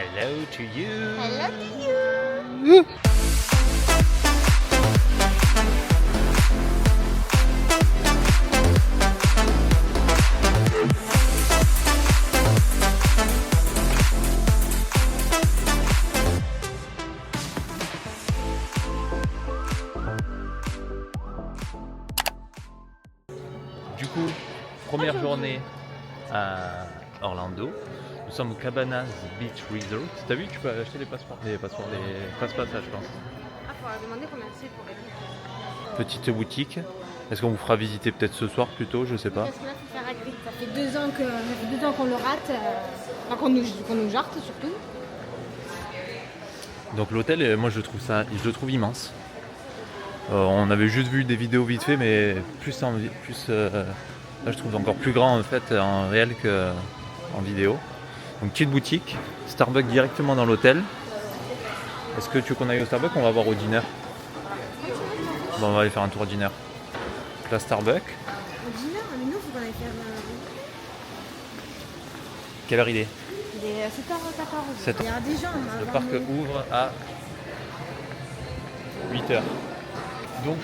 Hello to you. Hello to you. Du coup, première journée à Orlando. Nous sommes au Cabanas Beach Resort. T'as vu, tu peux acheter les passeports, les passe-passages, je pense. Ah, faudra demander combien c'est pour être. Petite boutique. Est-ce qu'on vous fera visiter peut-être ce soir plutôt, je sais pas. Parce que là, faut faire à grid. Ça fait 2 ans qu'on le rate. Enfin, qu'on nous jarte surtout. Donc l'hôtel, moi je le trouve immense. On avait juste vu des vidéos vite fait, mais là je trouve encore plus grand en fait en réel qu'en vidéo. Donc petite boutique, Starbucks directement dans l'hôtel. Est-ce que tu veux qu'on aille au Starbucks ou on va voir au dîner? Bon, on va aller faire un tour au dîner. La Starbucks. Au dîner, mais nous, faut qu'on aille faire. Quelle heure il est? Il est 7h14. 7h. Il y a des gens. Le parc ouvre à 8h. Donc,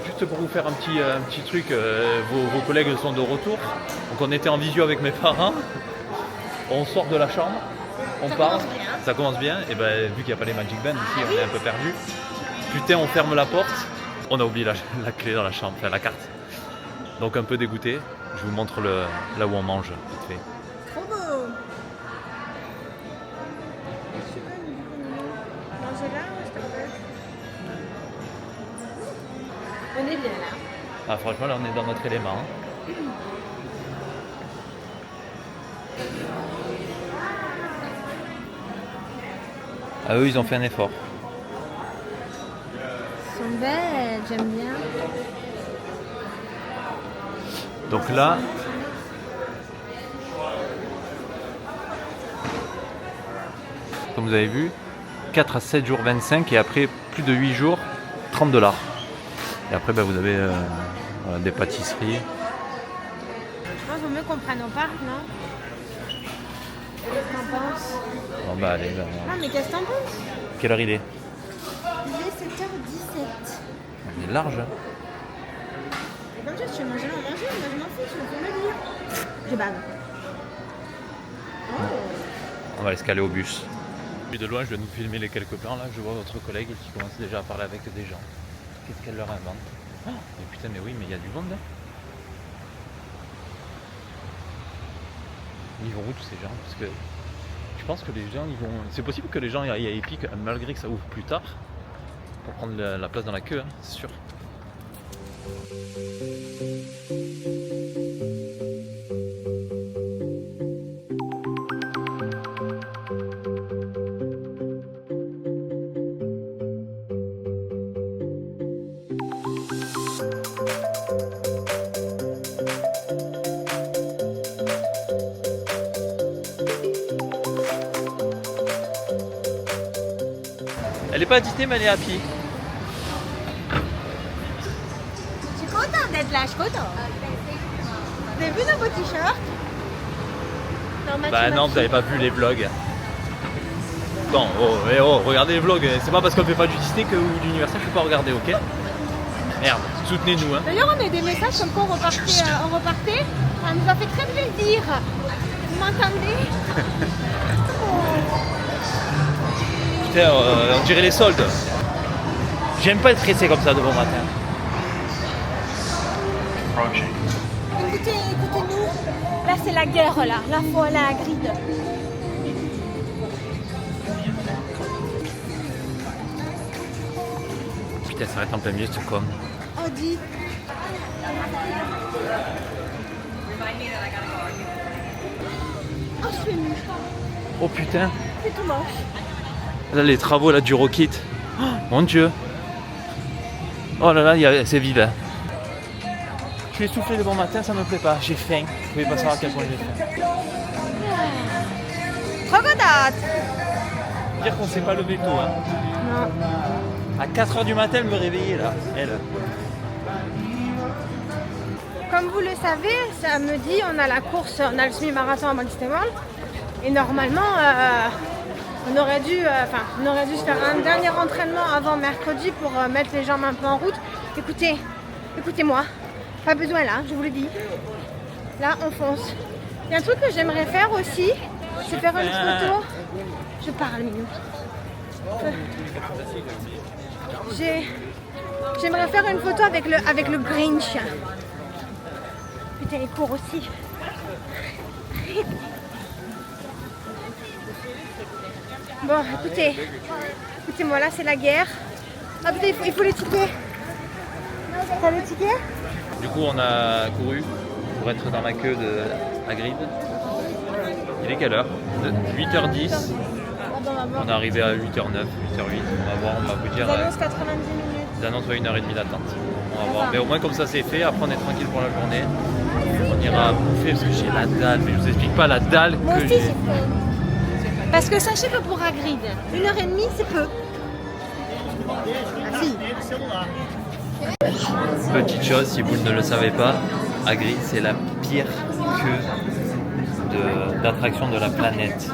juste pour vous faire un petit truc, vos collègues sont de retour. Donc, on était en visio avec mes parents. On sort de la chambre, on parle, ça commence bien. Et ben, vu qu'il n'y a pas les Magic Band ici, on est un peu perdu. Putain, on ferme la porte. On a oublié la clé dans la chambre, enfin la carte. Donc, un peu dégoûté. Je vous montre là où on mange, vite fait. Trop beau. Je sais pas, manger là ou Starbucks? On est bien là. Ah, franchement, là, on est dans notre élément. Hein. Ah, eux, ils ont fait un effort. Elles sont belles, j'aime bien. Donc là, comme vous avez vu, 4 à 7 jours 25 et après plus de 8 jours 30$. Et après vous avez voilà, des pâtisseries. Je pense qu'il vaut mieux qu'on prenne au parc, non? Qu'est-ce que t'en penses? Bon bah allez, là, Non, mais qu'est-ce que t'en penses? quelle heure il est? Il est 7h17. Il est large. Hein. Et comme ça, si tu veux manger là, on mange, moi je m'en fiche, on peut me dire. Je bave. Oh. On va escaler au bus. De loin, je vais nous filmer les quelques plans là. Je vois votre collègue qui commence déjà à parler avec des gens. Qu'est-ce qu'elle leur invente? Oh, mais putain, mais oui, mais il y a du monde là. Ils vont où tous ces gens? Parce que je pense que les gens, ils vont. C'est possible que les gens y aillent Epic malgré que ça ouvre plus tard pour prendre la place dans la queue, hein, c'est sûr. Elle est pas à Disney, mais elle est à pied. Je suis contente d'être là, je suis contente. Vous avez vu nos beaux t-shirts? Bah non, vous avez pas vu les vlogs. Non, regardez les vlogs. C'est pas parce qu'on fait pas du Disney que ou d'Universal je peux pas regarder, ok? Merde, soutenez-nous, hein. D'ailleurs, on a eu des messages comme quoi on repartait. Ça nous a fait très plaisir. Vous m'entendez? Putain, on dirait les soldes. J'aime pas être pressé comme ça de bon matin. Écoutez-nous. Là, c'est la guerre, là. Là, faut aller à grid. Putain, ça arrête en plein milieu, c'est con. Audi. Oh, je suis émue. Oh putain. C'est tout moche. Là, les travaux là, du Rocket. Oh, mon dieu. Oh là là, c'est vide. Hein. Je suis essoufflé de bon matin, ça me plaît pas. J'ai faim. Vous pouvez pas savoir à quel point j'ai faim. Trop contente. Dire qu'on s'est pas levé tôt. Hein. Non. À 4h du matin, elle me réveillait là. Elle. Comme vous le savez, samedi, on a la course, on a le semi-marathon à Montestemol. Et normalement, aurait dû se faire un dernier entraînement avant mercredi pour mettre les jambes un peu en route. Écoutez-moi, pas besoin là, je vous le dis. Là, on fonce. Il y a un truc que j'aimerais faire aussi, c'est faire une photo. Je parle, Minou. J'aimerais faire une photo avec le Grinch. Putain, il court aussi. Bon, écoutez-moi, là c'est la guerre. Ah putain, il faut les tickets. T'as le ticket? Du coup, on a couru pour être dans la queue de Hagrid. Il est quelle heure? 8h10. On est arrivé à 8h09, 8h08. On va voir, on va vous dire. Ils annoncent 90 minutes. Ils annoncent 1h30 d'attente. On va voir. Mais au moins, comme ça, c'est fait. Après, on est tranquille pour la journée. On ira bouffer parce que j'ai la dalle. Mais je vous explique pas la dalle Moi que aussi, j'ai. c'est peu. Parce que sachez que pour Hagrid, 1h30 c'est peu. Ah si. Petite chose, si vous ne le savez pas, Hagrid, c'est la pire queue d'attraction de la planète.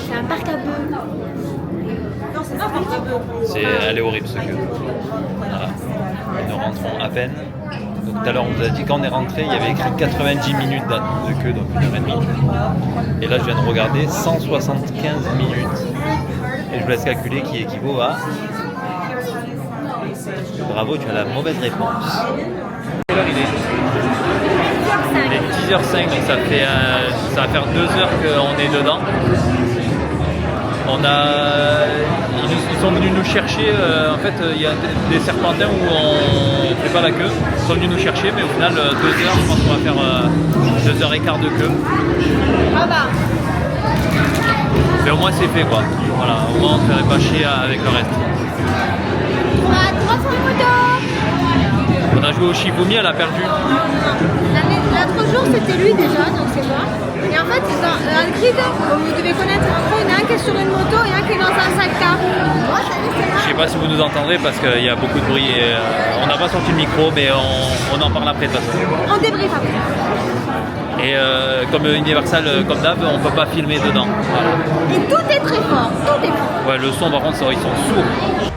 C'est un parc à bœufs. Non, c'est pas un parc à bœufs. Elle est horrible ce queue. Voilà. Nous rentrons à peine. Donc tout à l'heure on vous a dit quand on est rentré, il y avait écrit 90 minutes de queue, donc 1h30. Et là je viens de regarder 175 minutes. Et je vous laisse calculer qui équivaut à... Bravo, tu as la mauvaise réponse. Quelle heure il est? Il est 10h05, donc ça va faire 2 heures qu'on est dedans. Ils sont venus nous chercher, en fait il y a des serpentins où on ne fait pas la queue. Ils sont venus nous chercher, mais au final 2 heures, je pense qu'on va faire 2h15 de queue. Ah bah. Mais au moins c'est fait quoi. Voilà, au moins on ne ferait pas chier avec le reste. On a joué au Shifumi, elle a perdu. L'autre jour c'était lui déjà, donc c'est moi. Et en fait, Hagrid, comme vous devez connaître, en gros, il y en a un qui est sur une moto et un qui est dans un sac car. Je sais pas si vous nous entendrez parce qu'il y a beaucoup de bruit et on n'a pas sorti le micro, mais on en parle après de toute façon. On débriefe après. Et comme Universal, comme d'hab, on peut pas filmer dedans. Voilà. Et tout est très fort, tout est fort. Ouais, le son par contre, ils sont sourds.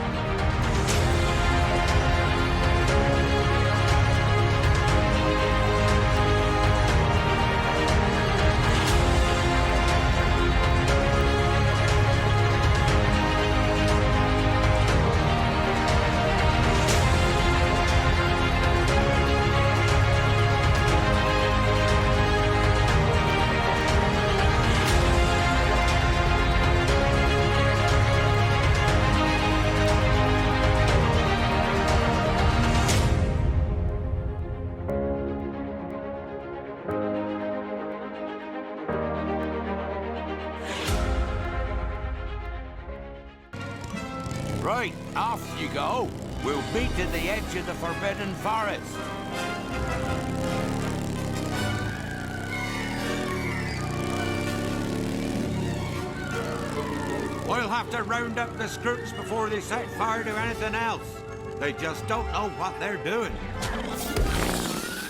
Right, off you go. We'll meet at the edge of the Forbidden Forest. We'll have to round up the Skrooks before they set fire to anything else. They just don't know what they're doing.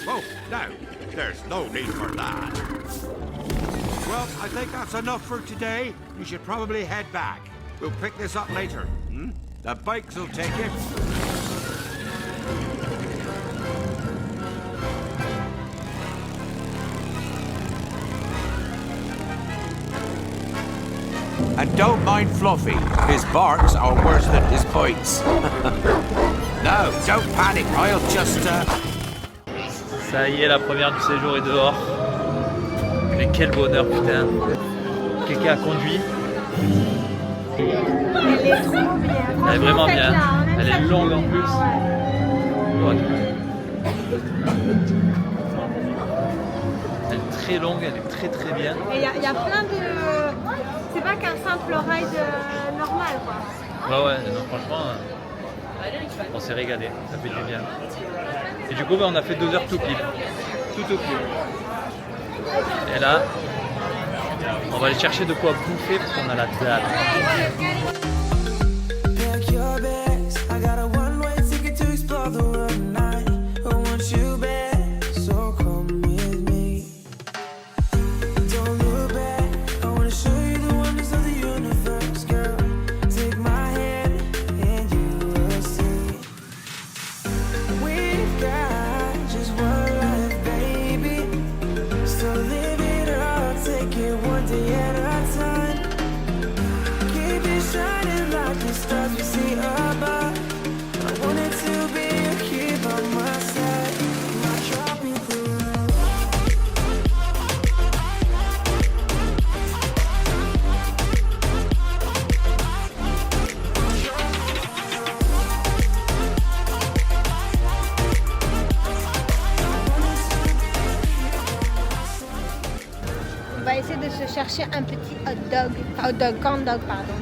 Oh, no, there's no need for that. Well, I think that's enough for today. You should probably head back. We'll pick this up later. Hmm? The bikes will take it. And don't mind Fluffy. His barks are worse than his bites. No, don't panic. I'll just... Ça y est, la première du séjour est dehors. Mais quel bonheur, putain. Quelqu'un a conduit. Elle est trop bien. Elle est vraiment bien. Là, Elle est longue en plus. Ouais. Elle est très longue, elle est très très bien. Et il y a plein de... C'est pas qu'un simple ride normal quoi. Ouais, non, franchement, on s'est régalé, ça fait du bien. Et du coup, on a fait 2 heures tout pile. Tout au pile. Et là, on va aller chercher de quoi bouffer parce qu'on a la dalle. chercher un petit corn dog, pardon.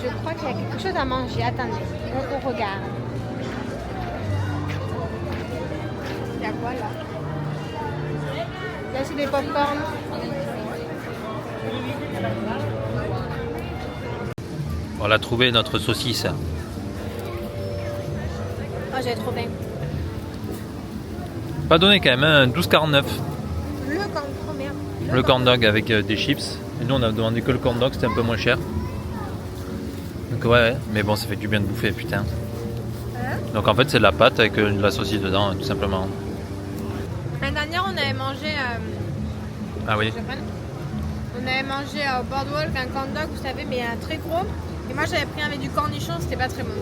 Je crois qu'il y a quelque chose à manger. Attendez, on regarde. Il y a quoi là? Là, c'est des pop-corn. On a trouvé notre saucisse. Oh, j'ai trop faim. Pas donné quand même, hein, 12,49. Le corn, trop bien. Le corn dog avec des chips. Et nous on a demandé que le corn dog, c'était un peu moins cher. Donc ouais, mais bon ça fait du bien de bouffer, putain. Donc en fait c'est de la pâte avec de la saucisse dedans, hein, tout simplement. L'année dernière on avait mangé... Ah oui. On avait mangé au Boardwalk un corn dog, vous savez, mais un très gros. Et moi j'avais pris un avec du cornichon, c'était pas très bon.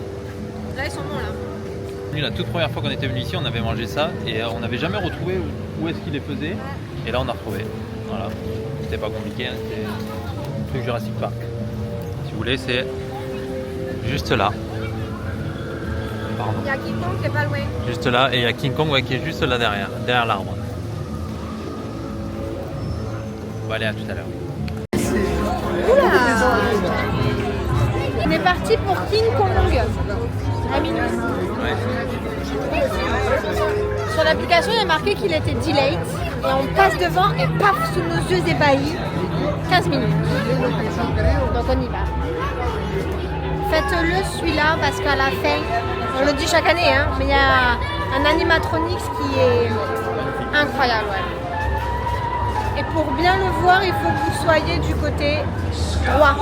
Là ils sont bons là. Nous, la toute première fois qu'on était venu ici, on avait mangé ça et on n'avait jamais retrouvé où est-ce qu'il les faisait. Et là on a retrouvé. Voilà. C'était pas compliqué, hein, c'était un truc Jurassic Park. Si vous voulez, c'est juste là. Pardon. Il y a King Kong qui est pas loin. Juste là, et il y a King Kong ouais, qui est juste là derrière l'arbre. Bon allez, à tout à l'heure. Oula! On est parti pour King Kong à minuit. Ouais. Sur l'application, il y a marqué qu'il était delayed et on passe devant et paf, sous nos yeux ébahis, 15 minutes. Donc on y va. Faites-le celui-là parce qu'à la fin, on le dit chaque année, hein, mais il y a un animatronics qui est incroyable. Ouais. Et pour bien le voir, il faut que vous soyez du côté droit.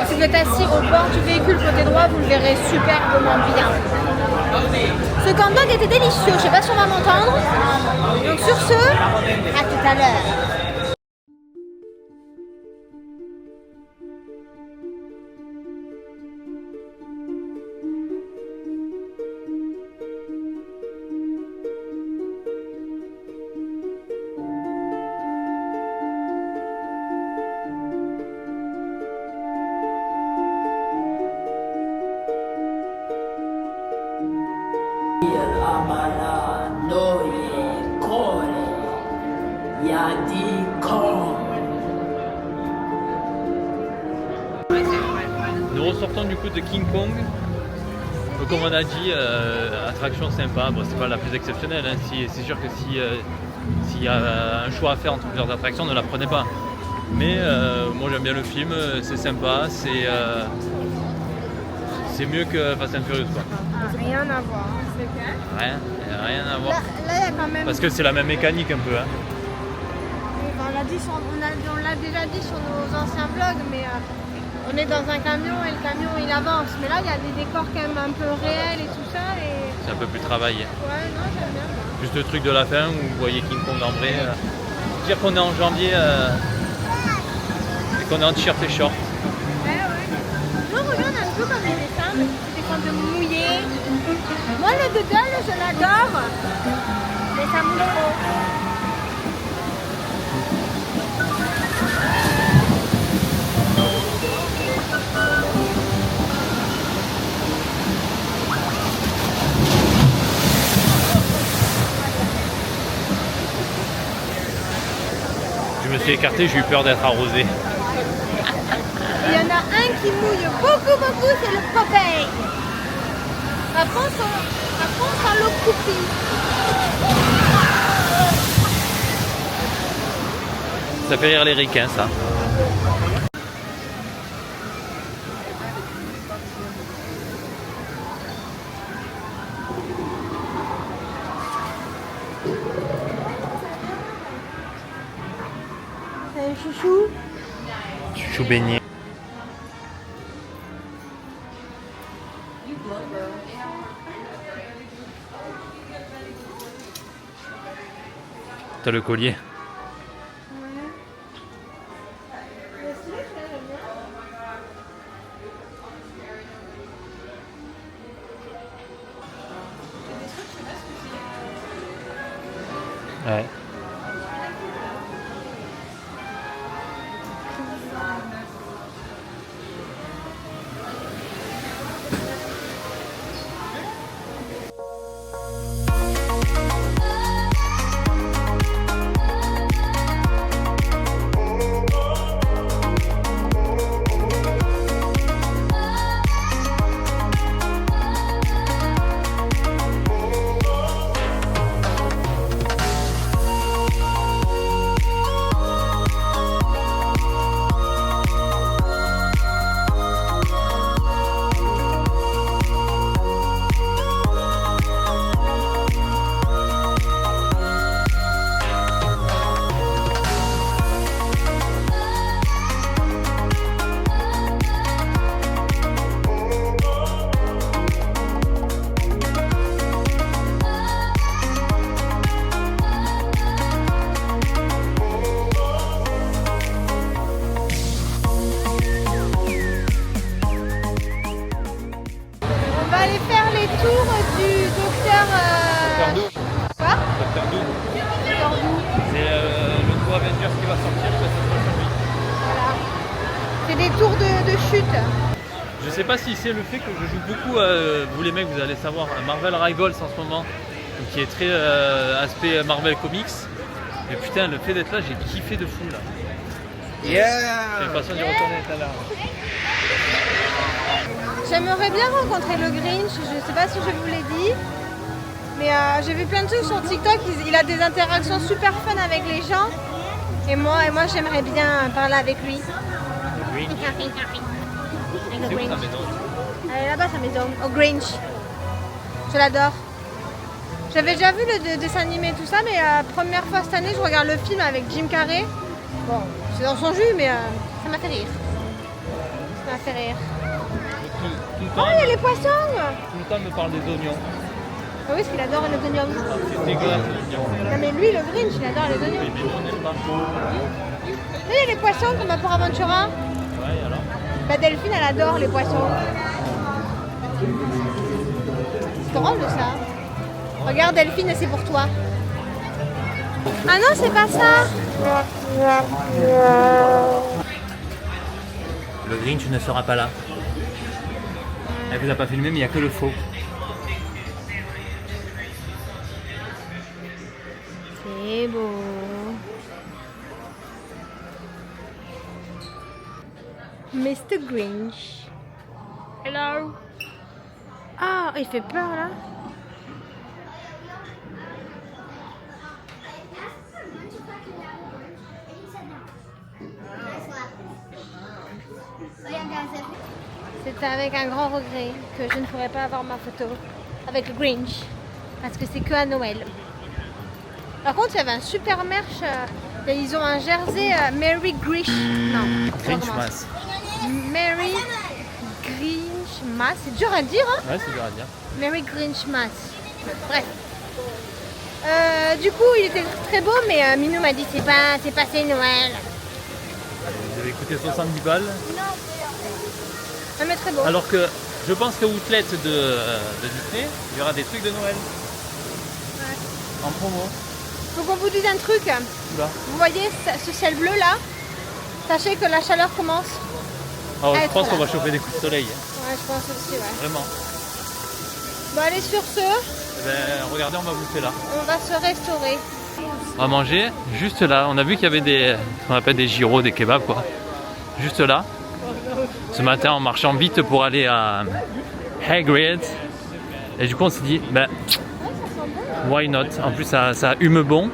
Si vous êtes assis au bord du véhicule côté droit, vous le verrez superbement bien. Ce corn dog était délicieux, je ne sais pas si on va m'entendre. Donc sur ce, à tout à l'heure. Amala noye kore yadi kore. Nous ressortons du coup de King Kong. Donc, comme on a dit, attraction sympa. Bon, c'est pas la plus exceptionnelle. Hein. C'est sûr que s'il y a un choix à faire entre plusieurs attractions, ne la prenez pas. Mais moi j'aime bien le film, c'est sympa, c'est mieux que Fast and Furious quoi. Rien à voir, c'est clair. Rien à voir. Là, il y a quand même... Parce que c'est la même mécanique un peu. Hein. On l'a déjà dit sur nos anciens vlogs, mais on est dans un camion et le camion il avance. Mais là, il y a des décors quand même un peu réels et tout ça. Et... C'est un peu plus travaillé. Ouais, non, j'aime bien. Moi. Juste le truc de la fin où vous voyez King Kong en vrai. Dire qu'on est en janvier et qu'on est en t-shirt et short. Ouais. Je regarde un peu comme les dessins, c'est quand de mouiller. Moi, le doodle, je l'adore, mais ça mouille trop. Je me suis écarté, j'ai eu peur d'être arrosé. Il y en a un qui mouille beaucoup, c'est le Popeye. Après, on s'en l'eau coupée. Ça fait rire les ricains ça. C'est un chouchou. Chouchou beignet. T'as le collier. Ouais. retour du docteur... Docteur Doom. Quoi Docteur Doom. Docteur Doom. C'est le nouveau Avengers qui va sortir, ça sera sur lui. Voilà. C'est des tours de chute. Je sais pas si c'est le fait que je joue beaucoup, vous les mecs vous allez savoir, à Marvel Rivals en ce moment, qui est très aspect Marvel Comics. Mais putain, le fait d'être là, j'ai kiffé de fou là. Yeah! C'est une façon d'y retourner tout à l'heure. J'aimerais bien rencontrer le Grinch, je sais pas si je vous l'ai dit. Mais j'ai vu plein de trucs sur TikTok, il a des interactions super fun avec les gens. Et moi j'aimerais bien parler avec lui. Grinch. Avec C'est le où sa Grinch. maison? Elle est là-bas sa maison, au Grinch. Je l'adore. J'avais déjà vu le dessin animé et tout ça, mais première fois cette année, je regarde le film avec Jim Carrey. Bon, c'est dans son jus, mais ça m'a fait rire. Ça m'a fait rire. Tout le Oh, temps, il y a les poissons! tout le temps, il me parle des oignons. Ah oui, parce qu'il adore les oignons. C'est dégueulasse les oignons. Non, mais lui, le Grinch, il adore les oignons. Mais nous on n'aime pas. Là, il y a les poissons comme à Port Aventura. Ouais, alors. La Delphine, elle adore les poissons. C'est drôle de ça. Regarde Delphine, c'est pour toi. Ah non, c'est pas ça. Le Grinch ne sera pas là. Elle vous a pas filmé, mais il n'y a que le faux. C'est beau. Mr. Grinch. Hello. Ah, il fait peur là. C'est avec un grand regret que je ne pourrai pas avoir ma photo avec le Grinch parce que c'est que à Noël. Par contre, il y avait un super merch. Ils ont un jersey Merry Grinch. Non, Grinchmas. Merry Grinchmas. C'est dur à dire, hein? Ouais, c'est dur à dire. Merry Grinchmas. Bref. Du coup, il était très beau, mais Minou m'a dit c'est passé Noël. Vous avez coûté 70 balles. Non, mais très beau. Alors que je pense qu'au outlet de Disney, il y aura des trucs de Noël. En promo. Faut qu'on vous dise un truc. Oula. Vous voyez ce ciel bleu là? Sachez que la chaleur commence. Alors, Ah, je pense être qu'on là. va chauffer des coups de soleil. Ouais, je pense aussi, ouais. Vraiment. Bon, allez, sur ce, Eh ben, regardez, on va bouffer là. on va se restaurer. On va manger juste là. On a vu qu'il y avait ce qu'on appelle des gyros, des kebabs quoi. Juste là. Ce matin en marchant vite pour aller à Hagrid. Et du coup on s'est dit, ben, why not? En plus ça hume bon.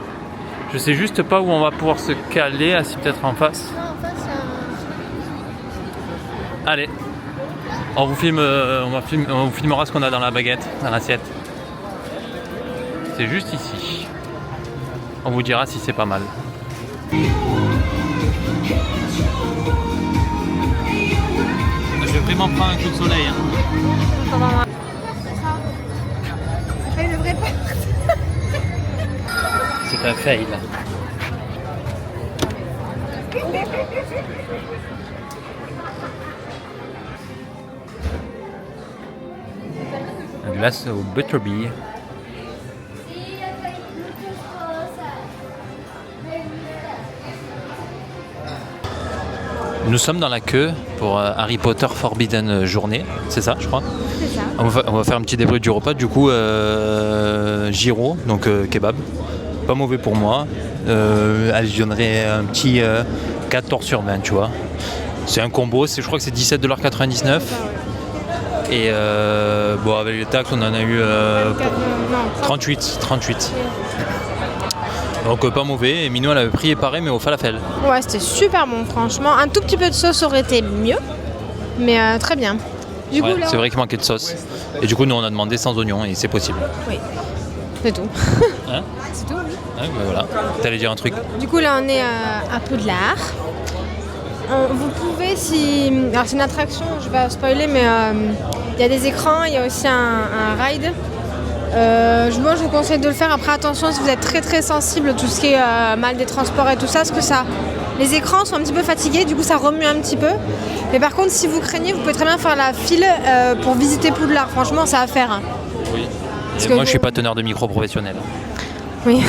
Je sais juste pas où on va pouvoir se caler, assis peut-être en face. Non, en face, Allez, on vous on vous filmera ce qu'on a dans la baguette, dans l'assiette. C'est juste ici. On vous dira si c'est pas mal. Je vais vraiment prendre un coup de soleil. Hein. il devrait pas. C'est un fail. Un glace au butterbeer. Nous sommes dans la queue pour Harry Potter Forbidden Journée, c'est ça je crois. C'est ça. On va faire un petit débrief du repas, du coup gyro, donc kebab, pas mauvais pour moi. Allez, je donnerais un petit 14 sur 20, tu vois. C'est un combo, je crois que c'est 17,99$. Et bon, avec les taxes, on en a eu 38. Donc pas mauvais, et Minou elle avait pris pareil mais au falafel. Ouais, c'était super bon, franchement. Un tout petit peu de sauce aurait été mieux, mais très bien. Du coup, Ouais, là, c'est vrai qu'il manquait de sauce. Et du coup, nous on a demandé sans oignon et c'est possible. oui, c'est tout. Hein? C'est tout, oui. Ouais, bah voilà. T'allais dire un truc. Du coup, là, on est à Poudlard. Vous pouvez, si... Alors, c'est une attraction, je vais spoiler, mais il y a des écrans, il y a aussi un ride. Moi, je vous conseille de le faire. Après, attention, si vous êtes très très sensible à tout ce qui est mal des transports et tout ça, parce que les écrans sont un petit peu fatigués, du coup, ça remue un petit peu. Mais par contre, si vous craignez, vous pouvez très bien faire la file pour visiter Poudlard. Franchement, ça à faire. Hein. Oui. Parce Et que moi, je suis pas teneur de micro professionnel. Oui.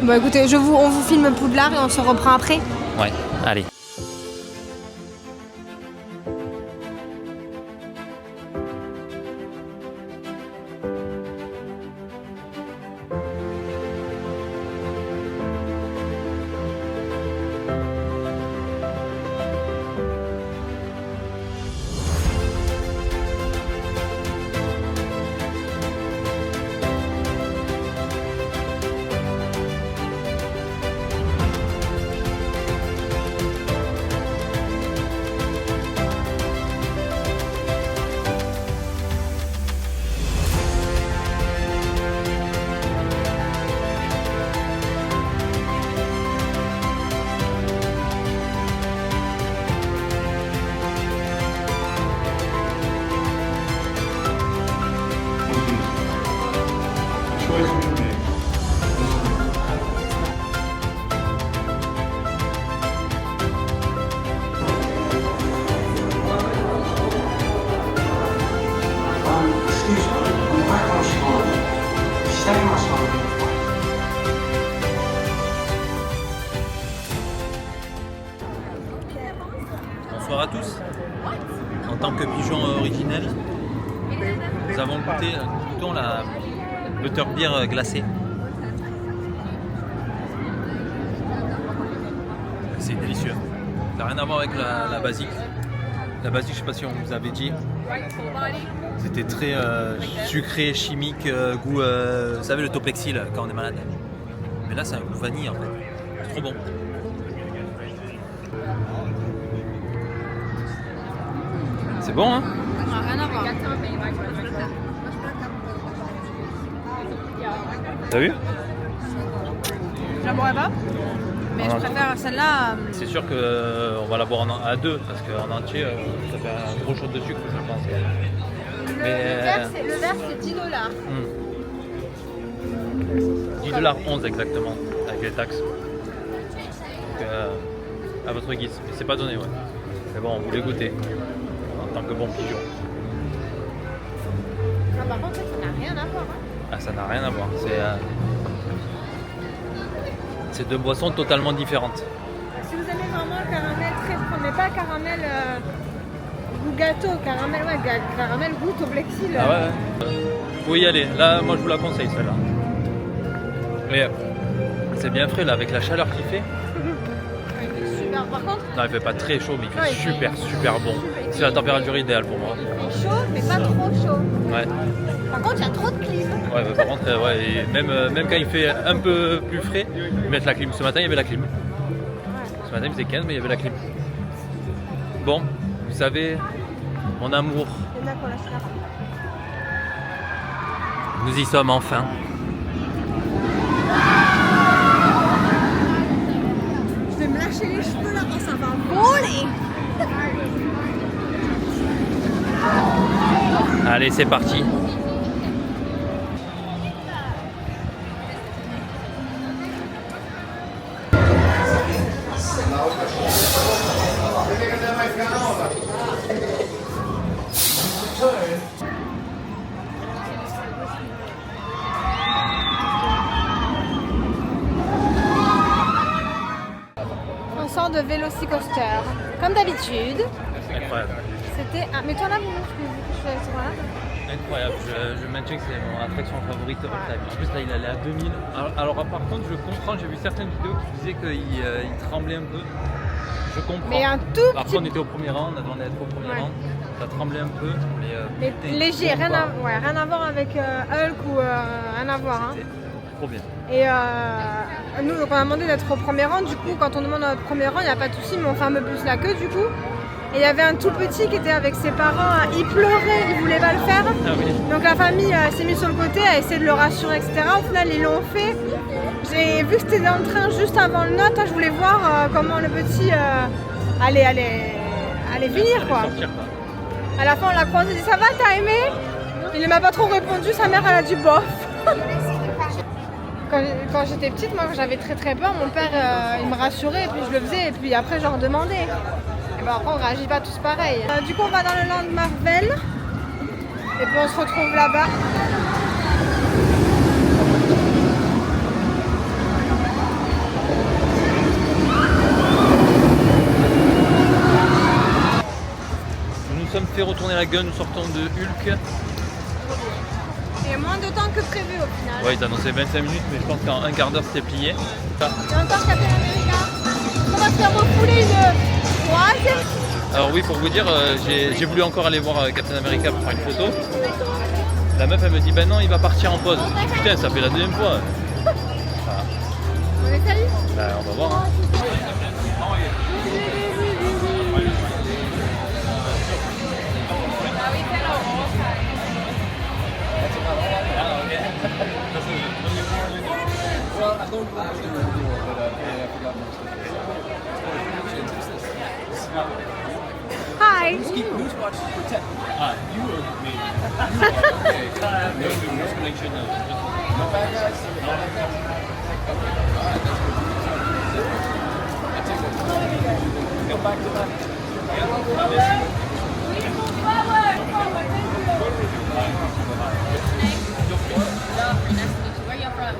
Bon, écoutez, on vous filme Poudlard et on se reprend après. Ouais, allez. Bonsoir à tous. En tant que pigeon originel, nous avons goûtons la butterbeer glacée. C'est délicieux. Ça n'a rien à voir avec la basique. La basique, je sais pas si on vous avait dit. C'était très sucré, chimique, goût, vous savez le Toplexil quand on est malade. Mais là, c'est un goût vanille en fait. C'est trop bon. C'est bon, hein? Rien à voir. T'as vu? Je la boirais pas, mais je préfère celle-là. C'est sûr qu'on va la boire à deux, parce qu'en entier, ça fait un gros shot de sucre, je pense. Le verre, c'est 10 $. 10,11 exactement, avec les taxes. Donc, à votre guise. Mais c'est pas donné, ouais. Mais bon, vous les goûtez, en tant que bon pigeon. Ah, par contre, ça n'a rien à voir. Ah, ça n'a rien à voir. C'est deux boissons totalement différentes. Si vous aimez vraiment le caramel très fort, mais pas caramel goût gâteau, caramel goût Toplexil. Ah ouais. Faut y aller. Là, moi, je vous la conseille, celle-là. Mais c'est bien frais, là, avec la chaleur qu'il fait. Super. Par contre, Non, il fait pas très chaud, mais il fait super bon. C'est la température idéale pour moi. il fait chaud, mais pas trop chaud. Ouais. Par contre, il y a trop de clim. Ouais, bah, par contre, ouais, et même quand il fait un peu plus frais, ils mettent la clim. Ce matin, il y avait la clim. Ce matin, il faisait 15, mais il y avait la clim. Bon, vous savez, mon amour, Il y en a qu'on lâche là. nous y sommes enfin. Je vais me lâcher les cheveux là quand ça va voler. Allez, c'est parti. On sort de Velocicoaster. Comme d'habitude. Incroyable. C'était un. Mais toi là, je suis là. Incroyable, je maintiens que c'est mon attraction favorite all time. En plus là il allait à 2000. Alors par contre je comprends, j'ai vu certaines vidéos qui disaient qu'il tremblait un peu. Je comprends. Mais un tout Après petit. on était au premier rang, on attendait d'être au premier rang. Ça tremblait un peu, mais Mais léger, rien à voir avec Hulk ou rien à voir. Hein. C'était trop bien. Et nous, donc, on a demandé d'être au premier rang. Du coup, quand on demande notre premier rang, il n'y a pas de souci, mais on ferme plus la queue du coup. Et il y avait un tout petit qui était avec ses parents, il pleurait, il voulait pas le faire. Ah oui. Donc la famille s'est mise sur le côté, a essayé de le rassurer, etc. Au final, ils l'ont fait. J'ai vu que c'était dans le train juste avant le note, je voulais voir comment le petit allait venir quoi. Sortir, quoi. À la fin, on l'a croisé, il dit ça va, t'as aimé? Il ne m'a pas trop répondu, sa mère elle a dit bof. Quand j'étais petite, moi j'avais très peur, mon père il me rassurait et puis je le faisais et puis après je redemandais. Et ben après on réagit pas tous pareil. Du coup on va dans le land Marvel. Et puis on se retrouve là-bas. Nous nous sommes fait retourner la gueule, nous sortons de Hulk. Il y a moins de temps que prévu au final. Ouais, ils annonçaient 25 minutes, mais je pense qu'en un quart d'heure c'était plié. Ah. Il y a encore Captain America. On va se faire refouler une troisième. Alors oui, pour vous dire, j'ai voulu encore aller voir Captain America pour faire une photo. La meuf elle me dit ben non, il va partir en pause. Je dis, putain, ça fait la deuxième fois. Voilà. On est salut. Bah, on va voir. Hein. Hi. Where you from?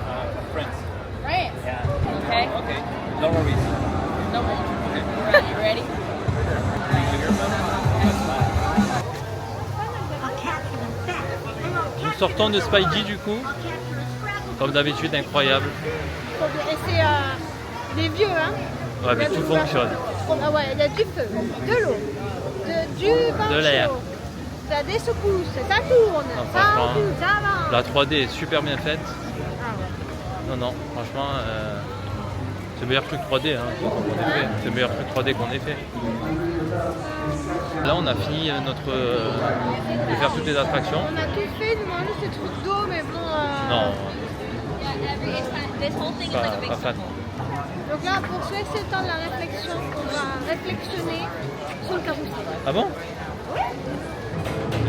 France. France. Yeah. Okay. Okay. No worries. No more. Alright, you ready? Nous sortons de Spidey du coup. Comme d'habitude, incroyable. Et c'est des vieux, hein. Ouais, mais tout fonctionne. Ah ouais, il y a du feu, de l'eau, du vent De l'air. chaud. Ça a des secousses, ça tourne, Non, ça franchement, recule, ça avance. La 3D est super bien faite. Ah ouais. Non, non, franchement, c'est le meilleur truc 3D hein, qu'on ait fait. C'est le meilleur truc 3D qu'on ait fait. Là, on a fini de faire toutes les attractions. On a tout fait, nous mangeons ces trucs d'eau, mais bon. Non, This whole thing is like a big pas fan. Donc là, pour se laisser le temps de la réflexion, on va réflexionner sur le carrousel. Ah bon?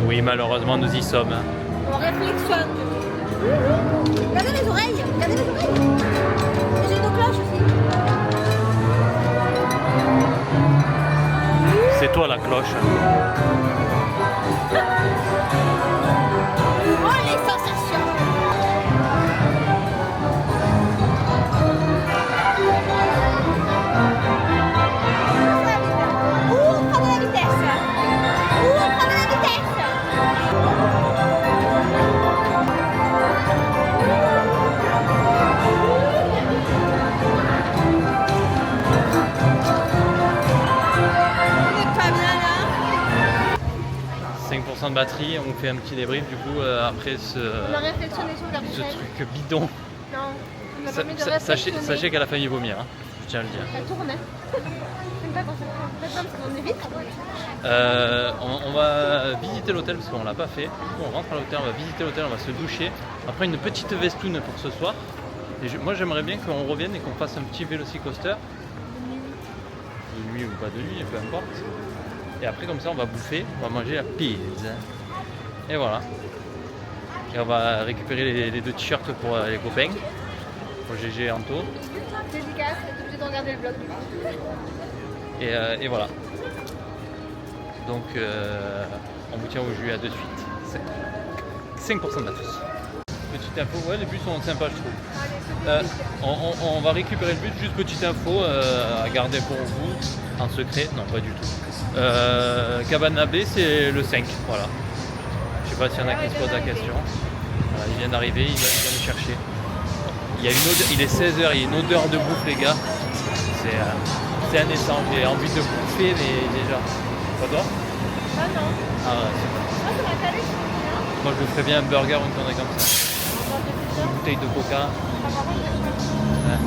Oui, malheureusement, nous y sommes. Hein. On réflexionne. Regardez les oreilles, regardez les oreilles. Et j'ai nos cloches aussi. C'est toi la cloche. Oh, les sensations. Où on prend de la vitesse? Où on prend de la vitesse? On est pas bien là. 5% de batterie, on fait un petit débrief du coup après On a réflexionné sur le ce carrousel. truc bidon. Non, on a pas mis de réflexionner. Sachez qu'à la fin il vomir, hein. Je tiens à le dire. Elle tournait. J'aime pas quand ça fait comme ça, on est vite. On va visiter l'hôtel parce qu'on l'a pas fait. Du coup, on rentre à l'hôtel, on va visiter l'hôtel, on va se doucher. Après une petite vestoune pour ce soir. Et moi j'aimerais bien qu'on revienne et qu'on fasse un petit vélocicoaster. De nuit ou pas de nuit, peu importe. Et après comme ça on va bouffer, on va manger la pizza. Et voilà. Et on va récupérer les deux t-shirts pour les copains. Pour GG et Anto. Dédicace, t'es obligé de regarder le vlog. Et voilà. Donc on vous tient au jus à de suite. 5% de batterie. Petite info, ouais les bus sont sympas je trouve. On va récupérer le bus, juste petite info à garder pour vous en secret, non pas du tout. Cabana B c'est le 5, voilà. Je sais pas s'il y en a qui se posent la question. Voilà, il vient d'arriver, il vient nous chercher. Il y a une odeur, il est 16h, il y a une odeur de bouffe les gars. C'est indécent, j'ai envie de bouffer mais déjà. Pas toi? Ah non. Ah ouais, c'est bon. Ah, ça va caler, c'est bien. Moi je me ferais bien un burger ou une connerie comme ça. Une bouteille de coca. Ouais.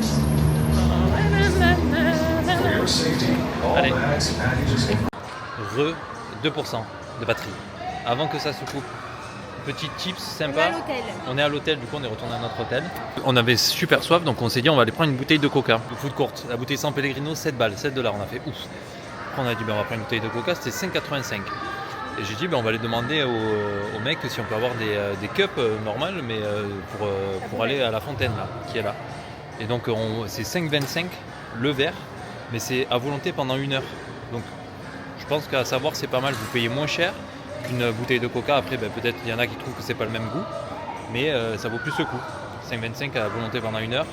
Allez. 2% de batterie. Avant que ça se coupe. Petit tips sympa. On est à l'hôtel. On est à l'hôtel, du coup on est retourné à notre hôtel. On avait super soif donc on s'est dit on va aller prendre une bouteille de coca. De food court. La bouteille San Pellegrino 7 balles, 7 $. On a fait ouf. Après on a dit on va prendre une bouteille de coca, c'était 5,85. Et j'ai dit on va aller demander au mec si on peut avoir des cups normales mais pour aller à la fontaine là, qui est là. Et donc c'est 5,25 le verre, mais c'est à volonté pendant 1 heure. Donc je pense qu'à savoir c'est pas mal, vous payez moins cher qu'une bouteille de coca. Après, peut-être il y en a qui trouvent que c'est pas le même goût, mais ça vaut plus le coup. 5,25 à volonté pendant 1 heure.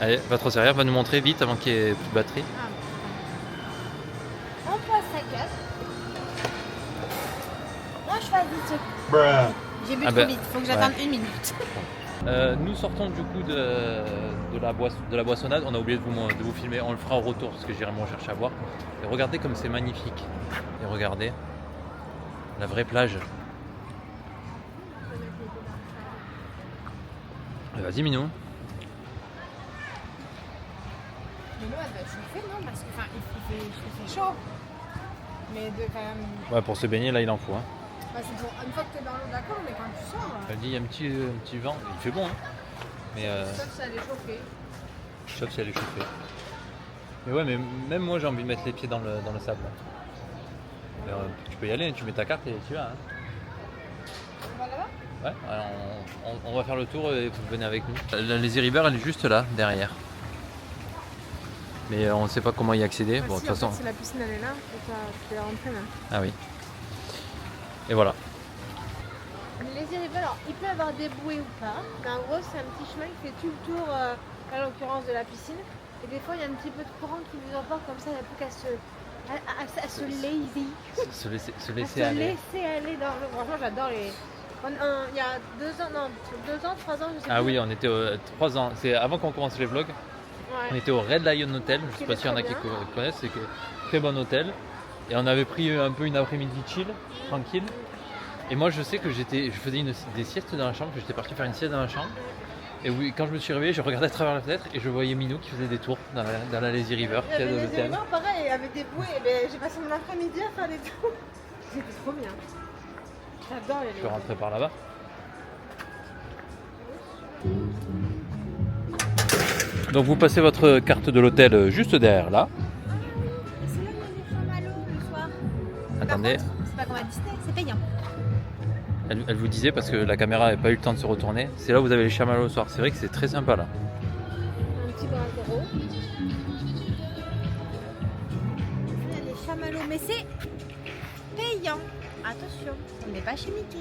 Allez, votre serveur va nous montrer vite avant qu'il n'y ait plus de batterie. On passe sa carte. Moi je fais vite. J'ai bu Ah trop ben, vite, faut que j'attende 1 minute. Nous sortons du coup de la boissonnade. On a oublié de vous filmer. On le fera au retour parce que j'irai me chercher à boire. Et regardez comme c'est magnifique. Et regardez la vraie plage. Vas-y Minou. Mais l'eau elle doit chauffer, non? Parce que il fait chaud. Mais quand même. Ouais, pour se baigner là il en faut. Hein. Bah, c'est pour une fois que t'es dans l'eau, d'accord, mais quand tu sors. Elle dit il y a un petit vent. Il fait bon. Hein. Mais Sauf si elle est chauffée. sauf si elle est chauffée. Mais ouais, mais même moi j'ai envie de mettre les pieds dans le sable. Alors, tu peux y aller, tu mets ta carte et tu vas. Hein. On va là-bas? Ouais, alors on va faire le tour et vous venez avec nous. La Lazy River elle est juste là, derrière. Mais on ne sait pas comment y accéder. Bon, de toute façon. C'est la piscine, elle est là, et tu peux rentrer même. Ah oui. Et voilà. Les River, alors il peut y avoir des bouées ou pas, mais en gros c'est un petit chemin qui fait tout le tour, à l'occurrence de la piscine. Et des fois il y a un petit peu de courant qui vous emporte comme ça, il n'y a plus qu'à se lazy. Se laisser Se aller. laisser aller dans le. Franchement j'adore les. Il y a 2 ans, non, 2 ans, 3 ans, je sais Ah plus. oui, on était 3 ans. C'est avant qu'on commence les vlogs. On Ouais. était au Red Lion Hotel. Je ne sais Qui pas est s'il y en a très qui bien. connaissent. C'est que très bon hôtel. Et on avait pris un peu une après-midi chill, tranquille. Et moi je sais que je faisais des siestes dans la chambre, que j'étais parti faire une sieste dans la chambre. Et oui, quand je me suis réveillé, je regardais à travers la fenêtre et je voyais Minou qui faisait des tours dans la Lazy River Il y qui est avait de les l'hôtel. River, pareil, avec des bouées, et ben, j'ai passé mon après-midi à faire des tours. C'était trop bien. J'adore les Tu peux rentrer par là-bas. Donc vous passez votre carte de l'hôtel juste derrière là. C'est là où il y a des chamallows le soir. Attendez, Par contre, c'est pas comme à Disney, c'est payant. elle vous disait parce que la caméra n'avait pas eu le temps de se retourner. C'est là où vous avez les chamallows le soir. C'est vrai que c'est très sympa là. Un petit brasero. Il y a des chamallows, mais c'est payant. Attention, on n'est pas chez Mickey.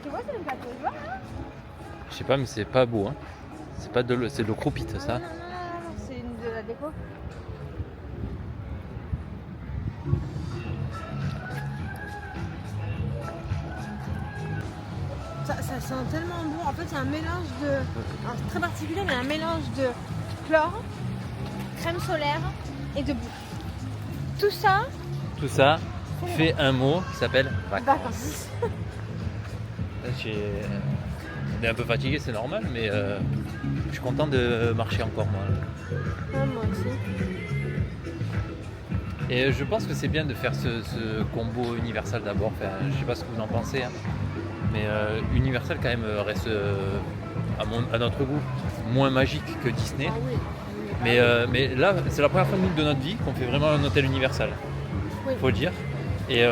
Tu vois, c'est le plateau, tu vois? Je sais pas, mais c'est pas beau. Hein. C'est pas de l'eau, c'est de l'eau croupite ça. Non, c'est de la déco. Ça sent tellement bon. En fait, c'est un mélange de. Alors, c'est très particulier, mais un mélange de chlore, crème solaire et de boue. Tout ça, Tout ça fait un mot qui s'appelle vacances. vacances. On est un peu fatigué, c'est normal, mais je suis content de marcher encore moi. Ouais, moi aussi. Et je pense que c'est bien de faire ce combo Universal d'abord. Enfin, je sais pas ce que vous en pensez, hein. Mais Universal quand même reste à notre goût moins magique que Disney. Ah oui. Mais là, c'est la première fois de notre vie qu'on fait vraiment un hôtel Universal. Oui. Faut le dire. Et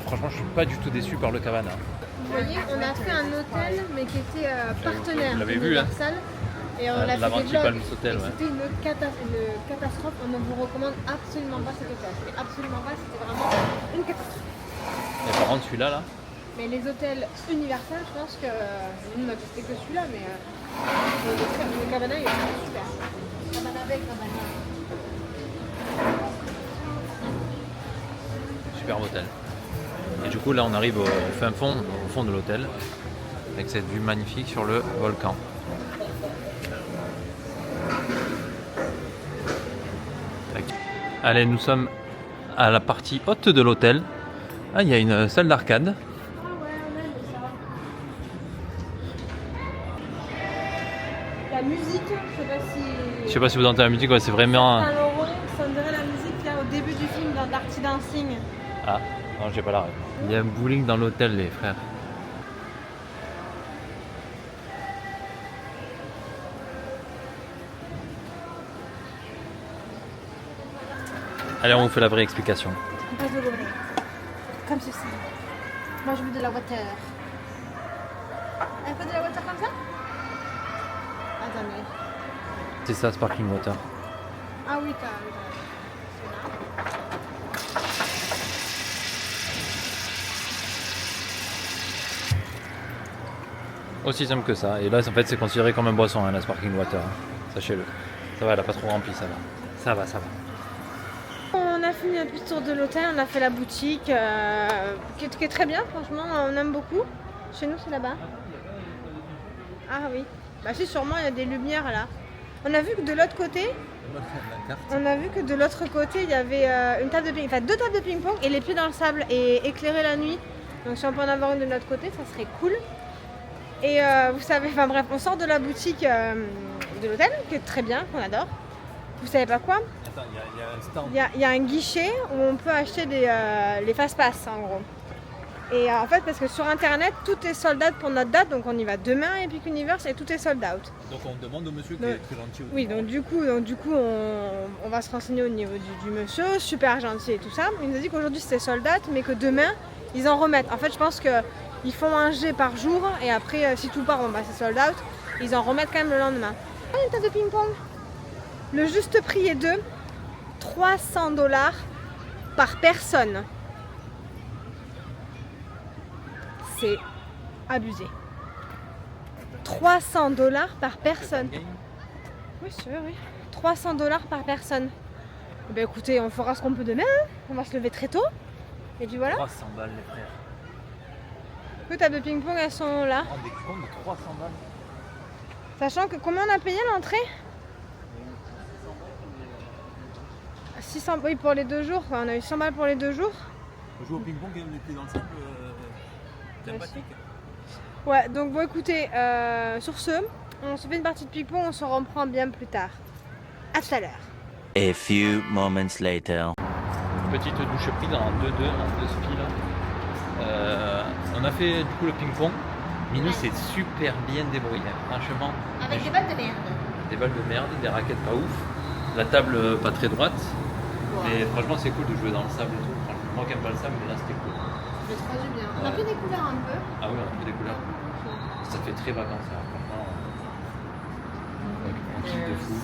franchement, je suis pas du tout déçu par le Cabana. Vous voyez, on a fait un hôtel, mais qui était partenaire Vous l'avez vu, hein. Universal. Et on l'a fait des L'Aventure vlogs. Palms Hotel, Et ouais. c'était une catastrophe. On ne vous recommande absolument pas cet hôtel. Mais absolument pas, c'était vraiment une catastrophe. Et par contre, celui-là, là, Mais les hôtels Universal, je pense que nous n'a testé que celui-là, mais le Cabana il est vraiment super. Cabana avec Cabana. superbe hôtel. Et du coup, là, on arrive au fond de l'hôtel, avec cette vue magnifique sur le volcan. Tac. Allez, nous sommes à la partie haute de l'hôtel. Ah, il y a une salle d'arcade. Ah ouais, on aime ça. La musique, Je sais pas si vous entendez la musique, ouais, c'est vraiment... Saint Laurent, ça me dirait la musique qu'il y a au début du film dans Dirty Dancing. Ah, non, j'ai pas la rêve. Il y a un bowling dans l'hôtel, les frères. Allez, on vous fait la vraie explication. On passe de l'eau. Comme ceci. Moi je veux de la water. Un peu de la water comme ça? Attendez. C'est ça, Sparkling Water. Ah oui, t'as. Aussi simple que ça. Et là, en fait, c'est considéré comme un boisson, hein, la sparkling water. Hein. Sachez-le. Ça va, elle a pas trop rempli, ça va. Ça va, ça va. On a fini notre petit tour de l'hôtel, on a fait la boutique, qui est très bien, franchement, on aime beaucoup. Chez nous, c'est là-bas. Ah oui. Bah si, sûrement, il y a des lumières là. On a vu que de l'autre côté, il y avait une table de ping, enfin 2 tables de ping-pong et les pieds dans le sable et éclairé la nuit. Donc si on peut en avoir une de notre côté, ça serait cool. Et vous savez, enfin bref, on sort de la boutique de l'hôtel, qui est très bien, qu'on adore. Vous savez pas quoi? Attends, il y a un stand. Il y a un guichet où on peut acheter les fast-pass en gros. Et en fait, parce que sur internet, tout est sold out pour notre date, donc on y va demain à Epic Universe et tout est sold out. Donc on demande au monsieur qui est très gentil. Oui, donc du coup on va se renseigner au niveau du monsieur, super gentil et tout ça. Il nous a dit qu'aujourd'hui c'était sold out, mais que demain ils en remettent. En fait, je pense qu'ils font un jet par jour et après, si tout part, bon, bah, c'est sold out. Ils en remettent quand même le lendemain. Ah, une table de ping-pong. Le juste prix est de 300 $ par personne. C'est abusé. 300 $ par personne. Oui, c'est vrai, oui. 300 $ par personne. Eh bien, écoutez, on fera ce qu'on peut demain. Hein. On va se lever très tôt. Et puis voilà. 300 balles, les frères. Les tables de ping-pong, elles sont là. On est compte de 300 balles. Sachant que combien on a payé l'entrée? 600, oui, pour les 2 jours. Quoi. On a eu 100 balles pour les 2 jours. On joue au ping-pong et on était dans le sable. Sympathique. Ouais, donc bon, écoutez, sur ce, on se fait une partie de ping-pong, on se reprend bien plus tard. À tout à l'heure. A few moments later. Petite douche prise en 2-2, en 2 spies là. On a fait du coup le ping-pong. Minou s'est super bien débrouillé, franchement. Avec des balles de merde. Des balles de merde, des raquettes pas ouf. La table pas très droite. Mais franchement c'est cool de jouer dans le sable et tout. Franchement, moi qui aime pas le sable, mais là c'était cool. Ça fait du bien. On a Ouais. fait des couleurs un peu. Ah oui, on a fait des couleurs. Ça fait très vacances, hein, franchement. On kiffe de fou.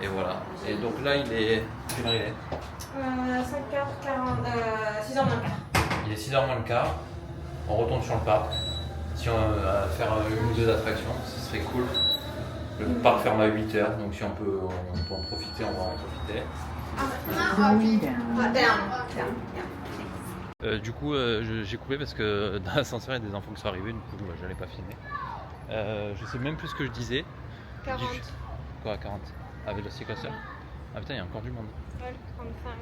Et voilà. Et donc là, il est. Quelle heure il est 5h40, 6h moins le quart. Il est 6h moins le quart. On retourne sur le parc. Si on va faire une ou 2 attractions, ce serait cool. Le parc ferme à 8h, donc si on peut en profiter, on va en profiter. Du coup, j'ai coupé parce que dans l'ascenseur, il y a des enfants qui sont arrivés, du coup, je n'allais pas filmer. Je sais même plus ce que je disais. 40. Quoi, 40 à Velocicoaster. Ah putain, il y a encore du monde. Ouais, 35.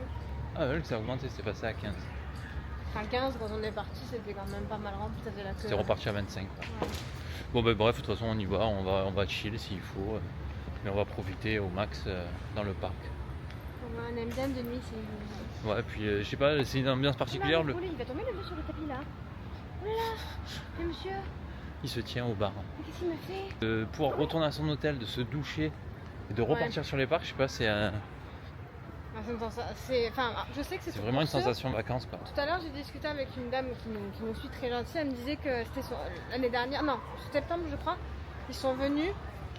Ah ouais, ça a augmenté, c'est passé à 15. Enfin 15, quand on est parti, c'était quand même pas mal rempli, ça faisait la queue. C'est reparti à 25. Quoi. Ouais. Bon, bah, bref, de toute façon, on y va, on va chill s'il faut. Mais on va profiter au max dans le parc. On aime bien de nuit, c'est... Ouais, puis je sais pas, c'est une ambiance particulière. Il va tomber le vieux sur le tapis là. Oh là là, le monsieur, Il se tient au bar. mais qu'est-ce qu'il m'a fait? De pouvoir retourner à son hôtel, de se doucher et de repartir sur les parcs, je sais pas, c'est Enfin, je sais que c'est vraiment une pour ceux- sensation vacances quoi. Tout à l'heure, j'ai discuté avec une dame qui nous suit très gentille. Elle me disait que c'était l'année dernière, non, septembre, je crois. Ils sont venus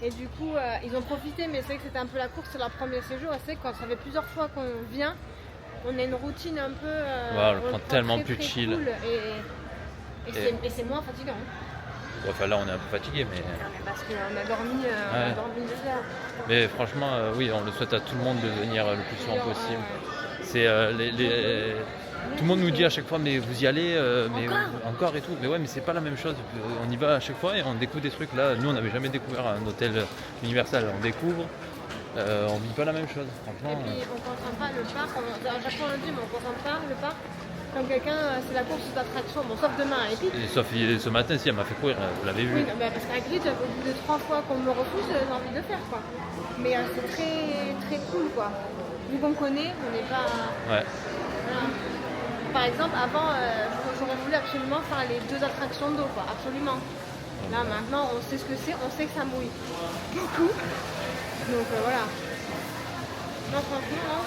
et du coup, ils ont profité, mais c'est vrai que c'était un peu la course, c'est leur premier séjour. Et c'est vrai que quand ça fait plusieurs fois qu'on vient, on a une routine un peu. Ouais, on le prend tellement très, plus très chill. cool et c'est moins fatigant. Enfin là, on est un peu fatigué, mais. Non, mais parce qu'on a dormi, on a dormi 2 heures. Mais franchement, oui, on le souhaite à tout le monde de venir le plus souvent possible. C'est tout le monde nous dit à chaque fois, mais vous y allez, mais encore et tout. Mais ouais, mais c'est pas la même chose. On y va à chaque fois et on découvre des trucs. Là, nous, on n'avait jamais découvert un hôtel Universal. On découvre, on vit pas la même chose. Franchement. Et puis on ne comprend pas le parc, à chaque fois on le dit, mais on ne comprend pas le parc. Comme quelqu'un, c'est la course d'attraction, bon, sauf demain à Epic. Et sauf ce matin, si elle m'a fait courir, vous l'avez vu. Oui, mais parce qu'à Grid, au bout de 3 fois qu'on me refuse, j'ai envie de faire quoi. Mais c'est très très cool quoi. Vu qu'on connaît, on n'est pas. Ouais. Voilà. Par exemple, avant, j'aurais voulu absolument faire les 2 attractions d'eau quoi, absolument. Là maintenant, on sait ce que c'est, on sait que ça mouille beaucoup. Donc voilà. Non, franchement,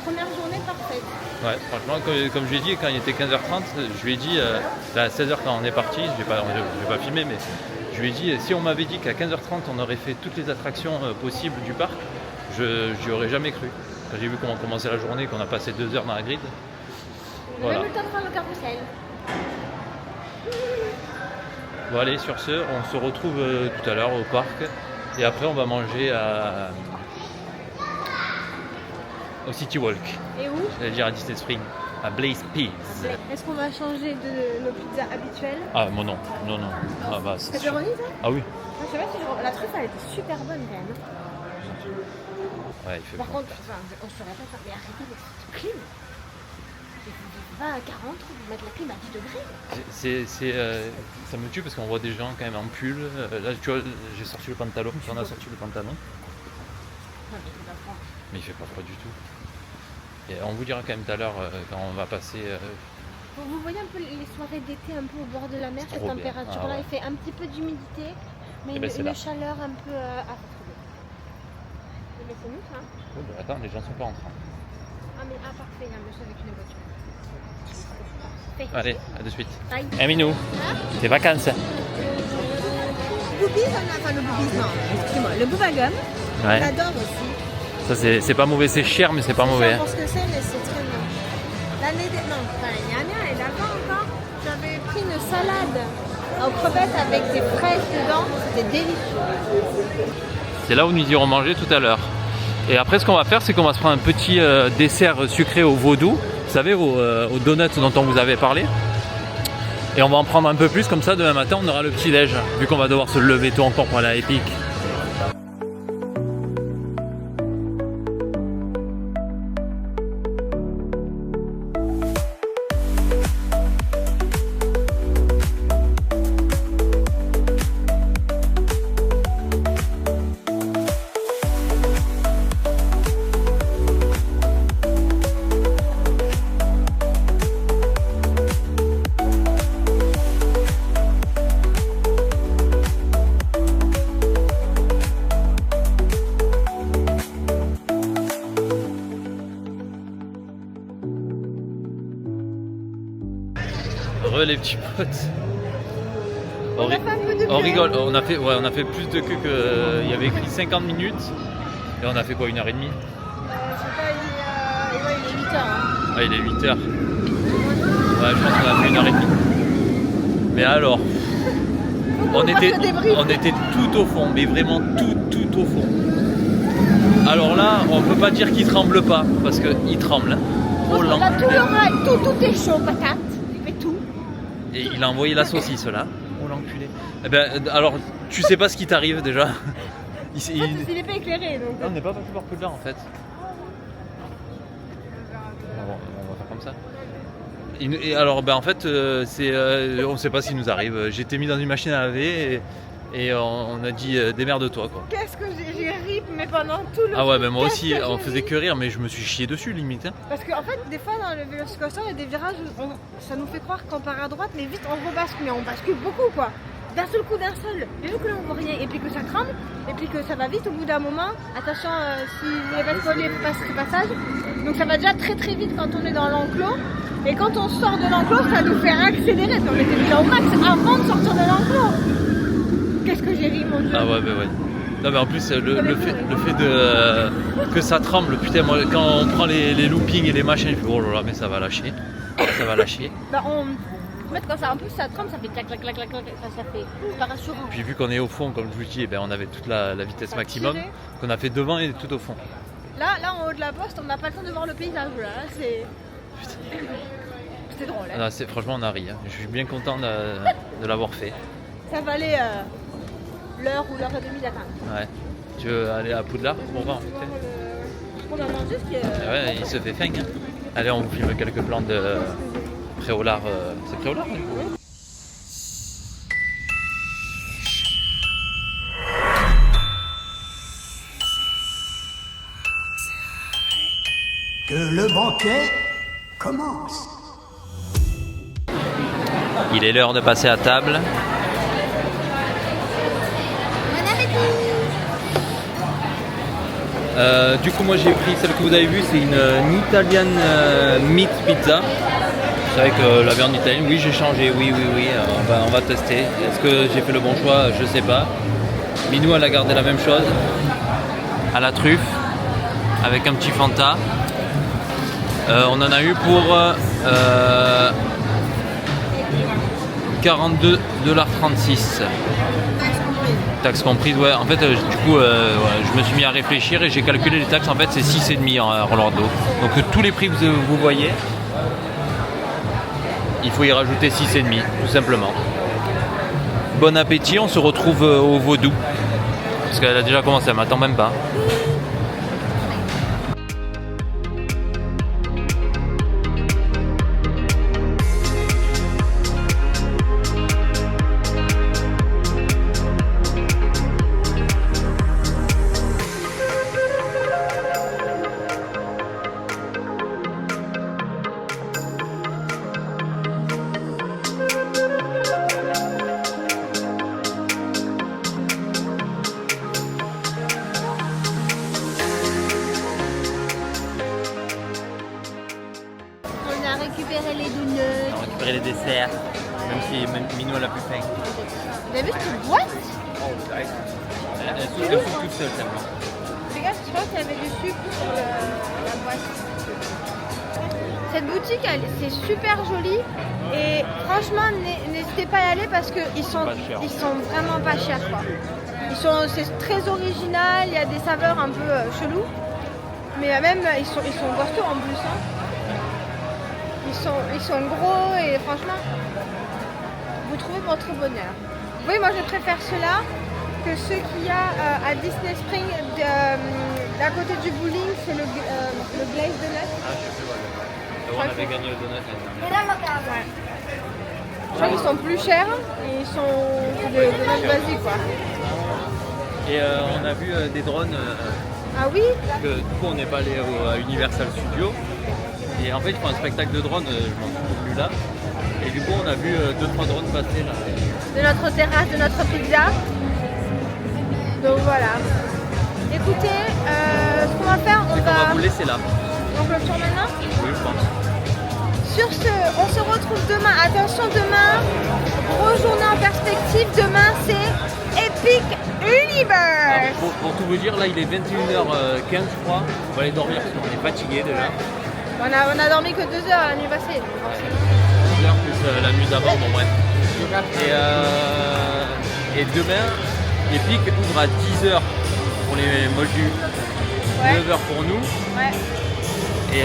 première journée parfaite. Ouais, franchement, comme je lui ai dit, quand il était 15h30, je lui ai dit, à 16h quand on est parti, je vais pas filmer, mais je lui ai dit, si on m'avait dit qu'à 15h30 on aurait fait toutes les attractions possibles du parc, j'y aurais jamais cru. Quand j'ai vu comment commençait la journée, qu'on a passé 2 heures dans la grid, On a voilà. même eu le temps de faire le carrousel. Bon allez, sur ce, on se retrouve tout à l'heure au parc. Et après, on va manger au City Walk. Et où? J'allais dire à Disney Springs, à Blaze Peas. Est-ce qu'on va changer de nos pizzas habituelles? Ah, moi non. Non. Ah, bah, c'est sûr. Pepperoni, ça? Ah oui. Je sais pas si la truffe, elle était super bonne quand même. Ouais, il fait Par bon. contre, enfin, on se répète, mais arrêtez d'être clim. Vous pas à 40, vous mettre la clim à 10 degrés. Ça me tue parce qu'on voit des gens quand même en pull. Là, tu vois, j'ai sorti le pantalon. On a sorti le pantalon. Ouais, mais c'est pas froid. Mais il fait pas froid du tout. Et on vous dira quand même tout à l'heure quand on va passer. Vous voyez un peu les soirées d'été un peu au bord de la mer, C'est cette trop bien. température-là, Ah ouais. il fait un petit peu d'humidité, mais Eh ben, c'est une là. chaleur un peu... Ah, c'est trop bien. Mais c'est nous ça. Oh, bah, attends, les gens sont pas en train. Ah mais parfait, il y a un monsieur avec une voiture. Parfait. Allez, à de suite. Bye. Minou, tes vacances. Boobies, enfin le boobies, non, excusez-moi, le Bubba Gum, Ouais. j'adore aussi. Ça c'est pas mauvais, c'est cher mais c'est pas mauvais. Je sais pas ce que c'est, mais c'est très bon. L'année dernière et d'avant encore, j'avais pris une salade aux crevettes avec des fraises dedans, c'était délicieux. C'est là où nous irons manger tout à l'heure. Et après ce qu'on va faire, c'est qu'on va se prendre un petit dessert sucré au vaudou, vous savez, aux donuts dont on vous avait parlé. Et on va en prendre un peu plus, comme ça demain matin on aura le petit déj, vu qu'on va devoir se lever tôt encore pour aller à Epic. Les petits potes. On a fait un peu de On queue. rigole, on a fait plus de queue que. Il y avait écrit 50 minutes et on a fait quoi, 1h30? Je sais pas, il est 8h. Hein. Ah, il est 8h. Ouais, je pense qu'on a fait 1h30. Mais alors, on était tout au fond, mais vraiment tout au fond. Alors là, on peut pas dire qu'il tremble pas, parce qu'il tremble. Hein. Oh, Là, tout le rail, tout est chaud, patate. Il fait tout. Et il a envoyé la saucisse là. Oh l'enculé. Eh ben, alors, tu sais pas ce qui t'arrive déjà. Il est pas éclairé donc. Non, on n'est pas passé par Poudlard en fait. On va faire comme ça. Et alors, ben en fait, on sait pas ce qui nous arrive. J'ai été mis dans une machine à laver et on a dit démerde-toi quoi. Qu'est-ce que j'ai ri, mais pendant tout le Ah ouais, truc, ben moi qu'est-ce aussi, que on j'ai faisait ri. que rire, mais je me suis chié dessus limite. Hein. Parce qu'en fait, des fois dans le Velocicoaster, il y a des virages où ça nous fait croire qu'on part à droite, mais vite on rebascule, mais on bascule beaucoup quoi. D'un seul coup, d'un seul. Mais vu que là on voit rien, et puis que ça tremble, et puis que ça va vite au bout d'un moment, attention si les bascules passent ce passage, donc ça va déjà très très vite quand on est dans l'enclos, et quand on sort de l'enclos, ça nous fait accélérer, on était déjà au max avant de sortir de l'enclos. Qu'est-ce que j'ai ri mon dieu. Ah ouais, ben ouais. Non mais en plus le fait de que ça tremble, putain moi quand on prend les loopings et les machins, je fais oh là là mais ça va lâcher. Ça va lâcher. Bah en fait quand ça en plus ça tremble, ça fait clac clac clac clac clac, ça fait c'est pas rassurant. Puis vu qu'on est au fond, comme je vous dis, eh ben, on avait toute la vitesse Ça maximum tirait. qu'on a fait devant et tout au fond. Là en haut de la poste, on n'a pas le temps de voir le paysage là, c'est. C'était drôle. Hein. Ah, franchement on a ri, hein. Je suis bien content de l'avoir fait. Ça valait l'heure ou l'heure et demie d'attente. Ouais. Tu veux aller à Poudlard pour voir On a mangé ce qui est. Ah ouais, il se fait faim. Hein. Allez, on vous filme quelques plans de Préolard. C'est Préolard du coup. Que le banquet commence. Il est l'heure de passer à table. Du coup moi j'ai pris celle que vous avez vue, c'est une Italian meat pizza. C'est vrai que la viande italienne, oui j'ai changé, oui, on va tester. Est-ce que j'ai fait le bon choix? Je sais pas. Minou elle a gardé la même chose, à la truffe, avec un petit Fanta. On en a eu pour 42,36 $. Taxes comprises, ouais. En fait, du coup, je me suis mis à réfléchir et j'ai calculé les taxes. En fait, c'est 6,5 à Orlando. Donc, tous les prix que vous voyez, il faut y rajouter 6,5, tout simplement. Bon appétit, on se retrouve au Vaudou. Parce qu'elle a déjà commencé, elle m'attend même pas. On a récupéré les On donuts. va récupérer les desserts, même si Minou elle a plus faim. Vous avez vu cette boîte? Elle souffle toute seule, simplement. Regarde, je pense qu'il y avait du sucre sur la boîte. Cette boutique, c'est super joli. Et franchement, n'hésitez pas à y aller parce qu'ils sont, Pas cher. ils sont vraiment pas chers, quoi. C'est très original, il y a des saveurs un peu cheloues. Mais même, ils sont costauds en plus. Hein. Ils sont gros et franchement, vous trouvez votre bonheur. Oui, moi je préfère ceux-là que ceux qu'il y a à Disney Springs d'à côté du bowling, c'est le Glaze Donut. Ah, je sais plus, ouais. On avait gagné le donut. Ouais. Je crois qu'ils sont plus chers et ils sont des donuts basiques, quoi. Et on a vu des drones. Ah oui? Parce que du coup, on n'est pas allé à Universal Studios. Et en fait, ils font un spectacle de drones, je m'en trouve plus là. Et du coup, on a vu 2-3 drones passer là. De notre terrasse, de notre pizza. Donc voilà. Écoutez, ce qu'on va faire, On va vous laisser là. on clôture maintenant. Oui, je pense. Sur ce, on se retrouve demain. Attention, demain, grosse journée en perspective. Demain, c'est Epic Universe. Pour tout vous dire, là, il est 21h15, je crois. On va aller dormir parce qu'on est fatigué déjà. On a dormi que 2 heures la nuit passée. 2 heures plus la nuit d'avant, bon bref. Et demain, Epic ouvre à 10h pour les moldus, Ouais. 9h pour nous. Ouais. Et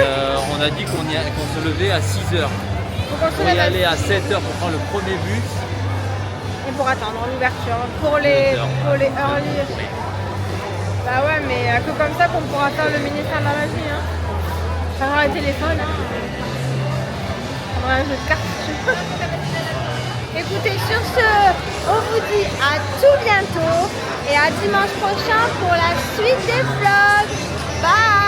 on a dit qu'on se levait à 6h. Faut qu'on se Pour y lève à- aller à 7h pour prendre le premier bus. Et pour attendre l'ouverture. Pour les early. Bah ouais, mais que comme ça qu'on pourra faire le ministère de la magie. Hein. Faire le téléphone. Hein. Un jeu de cartes. Écoutez, sur ce, on vous dit à tout bientôt et à dimanche prochain pour la suite des vlogs. Bye!